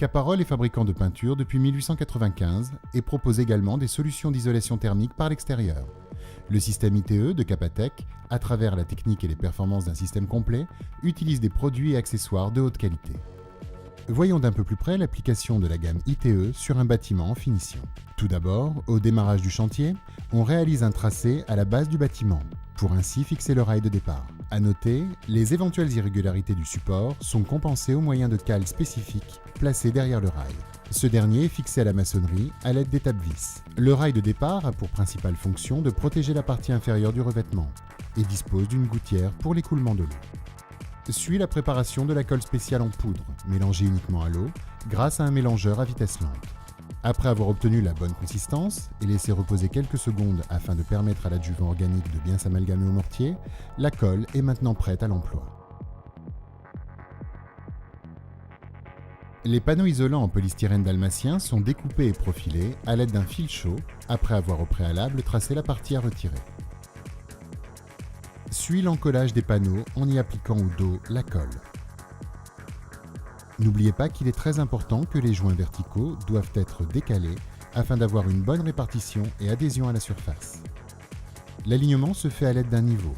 Caparol est fabricant de peinture depuis 1895 et propose également des solutions d'isolation thermique par l'extérieur. Le système ITE de Capatec, à travers la technique et les performances d'un système complet, utilise des produits et accessoires de haute qualité. Voyons d'un peu plus près l'application de la gamme ITE sur un bâtiment en finition. Tout d'abord, au démarrage du chantier, on réalise un tracé à la base du bâtiment, pour ainsi fixer le rail de départ. À noter, les éventuelles irrégularités du support sont compensées au moyen de cales spécifiques placées derrière le rail. Ce dernier est fixé à la maçonnerie à l'aide d'étapes vis. Le rail de départ a pour principale fonction de protéger la partie inférieure du revêtement et dispose d'une gouttière pour l'écoulement de l'eau. Suit la préparation de la colle spéciale en poudre, mélangée uniquement à l'eau, grâce à un mélangeur à vitesse lente. Après avoir obtenu la bonne consistance et laissé reposer quelques secondes afin de permettre à l'adjuvant organique de bien s'amalgamer au mortier, la colle est maintenant prête à l'emploi. Les panneaux isolants en polystyrène dalmatien sont découpés et profilés à l'aide d'un fil chaud après avoir au préalable tracé la partie à retirer. Suit l'encollage des panneaux en y appliquant au dos la colle. N'oubliez pas qu'il est très important que les joints verticaux doivent être décalés afin d'avoir une bonne répartition et adhésion à la surface. L'alignement se fait à l'aide d'un niveau.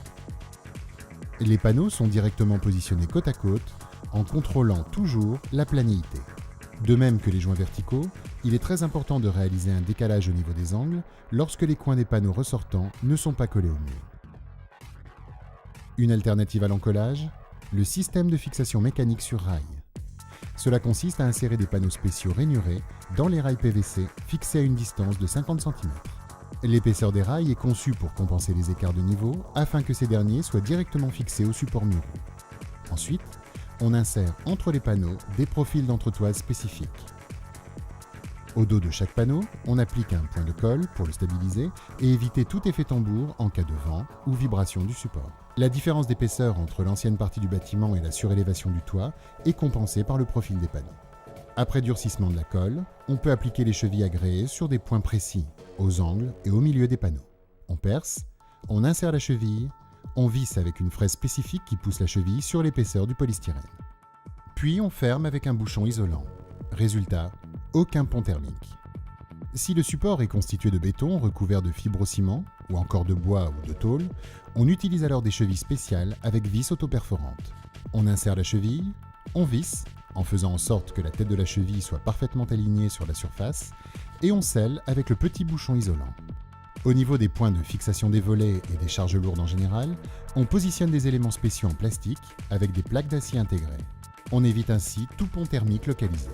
Les panneaux sont directement positionnés côte à côte en contrôlant toujours la planéité. De même que les joints verticaux, il est très important de réaliser un décalage au niveau des angles lorsque les coins des panneaux ressortants ne sont pas collés au mur. Une alternative à l'encollage, le système de fixation mécanique sur rail. Cela consiste à insérer des panneaux spéciaux rainurés dans les rails PVC fixés à une distance de 50 cm. L'épaisseur des rails est conçue pour compenser les écarts de niveau afin que ces derniers soient directement fixés au support muraux. Ensuite, on insère entre les panneaux des profils d'entretoise spécifiques. Au dos de chaque panneau, on applique un point de colle pour le stabiliser et éviter tout effet tambour en cas de vent ou vibration du support. La différence d'épaisseur entre l'ancienne partie du bâtiment et la surélévation du toit est compensée par le profil des panneaux. Après durcissement de la colle, on peut appliquer les chevilles agréées sur des points précis, aux angles et au milieu des panneaux. On perce, on insère la cheville, on visse avec une fraise spécifique qui pousse la cheville sur l'épaisseur du polystyrène. Puis on ferme avec un bouchon isolant. Résultat, aucun pont thermique. Si le support est constitué de béton recouvert de fibrociment ou encore de bois ou de tôle, on utilise alors des chevilles spéciales avec vis autoperforantes. On insère la cheville, on visse, en faisant en sorte que la tête de la cheville soit parfaitement alignée sur la surface, et on scelle avec le petit bouchon isolant. Au niveau des points de fixation des volets et des charges lourdes en général, on positionne des éléments spéciaux en plastique avec des plaques d'acier intégrées. On évite ainsi tout pont thermique localisé.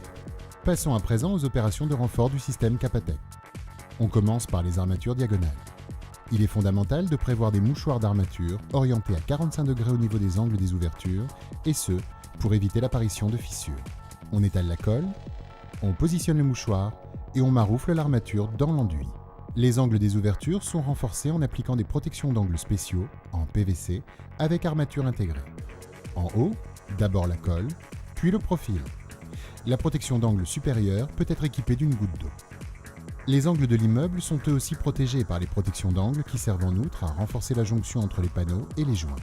Passons à présent aux opérations de renfort du système Capatec. On commence par les armatures diagonales. Il est fondamental de prévoir des mouchoirs d'armature orientés à 45 degrés au niveau des angles des ouvertures, et ce, pour éviter l'apparition de fissures. On étale la colle, on positionne le mouchoir et on maroufle l'armature dans l'enduit. Les angles des ouvertures sont renforcés en appliquant des protections d'angles spéciaux en PVC avec armature intégrée. En haut, d'abord la colle, puis le profil. La protection d'angle supérieur peut être équipée d'une goutte d'eau. Les angles de l'immeuble sont eux aussi protégés par les protections d'angle qui servent en outre à renforcer la jonction entre les panneaux et les joints.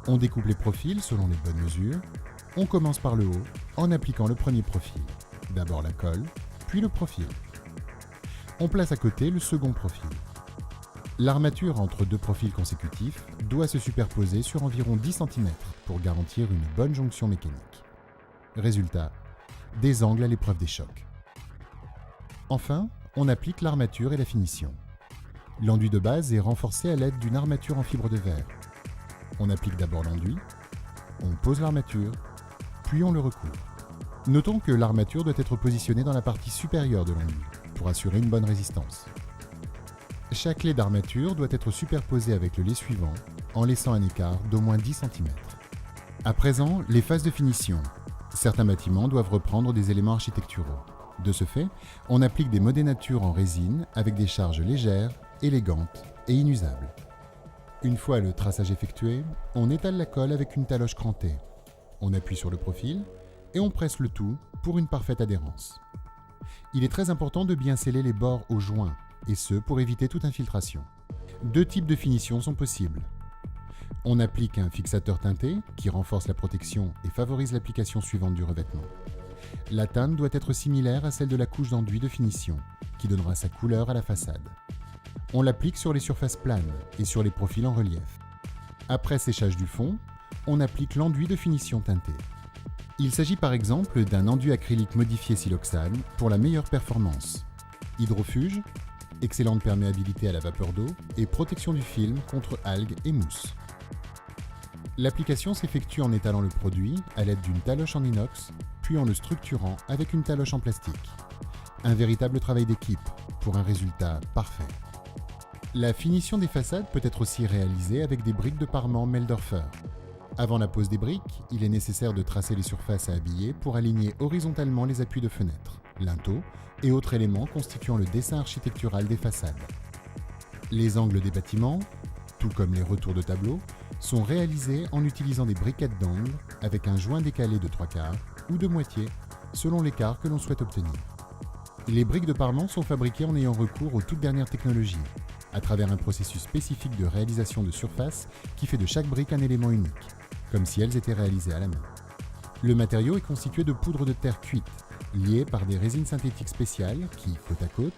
On découpe les profils selon les bonnes mesures. On commence par le haut en appliquant le premier profil. D'abord la colle, puis le profil. On place à côté le second profil. L'armature entre deux profils consécutifs doit se superposer sur environ 10 cm pour garantir une bonne jonction mécanique. Résultat, des angles à l'épreuve des chocs. Enfin, on applique l'armature et la finition. L'enduit de base est renforcé à l'aide d'une armature en fibre de verre. On applique d'abord l'enduit, on pose l'armature, puis on le recouvre. Notons que l'armature doit être positionnée dans la partie supérieure de l'enduit pour assurer une bonne résistance. Chaque lait d'armature doit être superposé avec le lait suivant en laissant un écart d'au moins 10 cm. À présent, les phases de finition. Certains bâtiments doivent reprendre des éléments architecturaux. De ce fait, on applique des modénatures en résine avec des charges légères, élégantes et inusables. Une fois le traçage effectué, on étale la colle avec une taloche crantée. On appuie sur le profil et on presse le tout pour une parfaite adhérence. Il est très important de bien sceller les bords aux joints, et ce pour éviter toute infiltration. Deux types de finitions sont possibles. On applique un fixateur teinté qui renforce la protection et favorise l'application suivante du revêtement. La teinte doit être similaire à celle de la couche d'enduit de finition, qui donnera sa couleur à la façade. On l'applique sur les surfaces planes et sur les profils en relief. Après séchage du fond, on applique l'enduit de finition teinté. Il s'agit par exemple d'un enduit acrylique modifié siloxane pour la meilleure performance. Hydrofuge, excellente perméabilité à la vapeur d'eau et protection du film contre algues et mousse. L'application s'effectue en étalant le produit à l'aide d'une taloche en inox, puis en le structurant avec une taloche en plastique. Un véritable travail d'équipe pour un résultat parfait. La finition des façades peut être aussi réalisée avec des briques de parement Meldorfer. Avant la pose des briques, il est nécessaire de tracer les surfaces à habiller pour aligner horizontalement les appuis de fenêtres, linteaux et autres éléments constituant le dessin architectural des façades. Les angles des bâtiments, tout comme les retours de tableau, sont réalisés en utilisant des briquettes d'angle avec un joint décalé de 3/4 ou de moitié selon l'écart que l'on souhaite obtenir. Les briques de parement sont fabriquées en ayant recours aux toutes dernières technologies, à travers un processus spécifique de réalisation de surface qui fait de chaque brique un élément unique, comme si elles étaient réalisées à la main. Le matériau est constitué de poudre de terre cuite, liée par des résines synthétiques spéciales qui, côte à côte,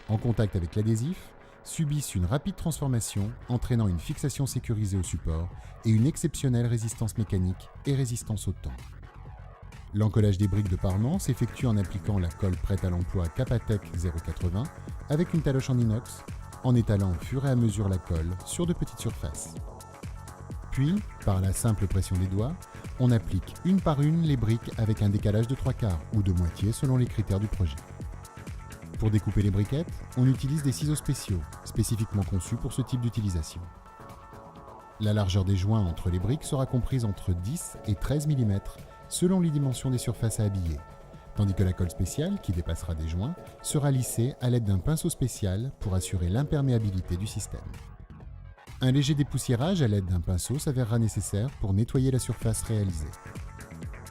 en contact avec l'adhésif, subissent une rapide transformation entraînant une fixation sécurisée au support et une exceptionnelle résistance mécanique et résistance au temps. L'encollage des briques de parement s'effectue en appliquant la colle prête à l'emploi Capatec 080 avec une taloche en inox, en étalant au fur et à mesure la colle sur de petites surfaces. Puis, par la simple pression des doigts, on applique une par une les briques avec un décalage de 3/4 ou de moitié selon les critères du projet. Pour découper les briquettes, on utilise des ciseaux spéciaux, spécifiquement conçus pour ce type d'utilisation. La largeur des joints entre les briques sera comprise entre 10 et 13 mm selon les dimensions des surfaces à habiller, tandis que la colle spéciale, qui dépassera des joints, sera lissée à l'aide d'un pinceau spécial pour assurer l'imperméabilité du système. Un léger dépoussiérage à l'aide d'un pinceau s'avérera nécessaire pour nettoyer la surface réalisée.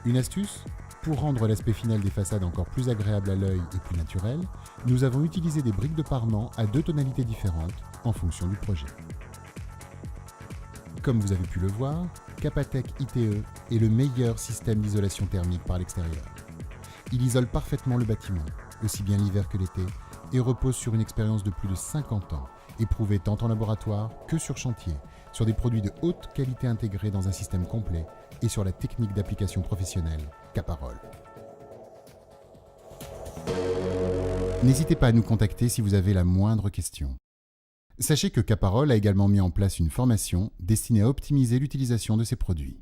Une astuce ? Pour rendre l'aspect final des façades encore plus agréable à l'œil et plus naturel, nous avons utilisé des briques de parement à 2 tonalités différentes en fonction du projet. Comme vous avez pu le voir, Capatec ITE est le meilleur système d'isolation thermique par l'extérieur. Il isole parfaitement le bâtiment, aussi bien l'hiver que l'été, et repose sur une expérience de plus de 50 ans, éprouvée tant en laboratoire que sur chantier, sur des produits de haute qualité intégrés dans un système complet et sur la technique d'application professionnelle Caparol. N'hésitez pas à nous contacter si vous avez la moindre question. Sachez que Caparol a également mis en place une formation destinée à optimiser l'utilisation de ces produits.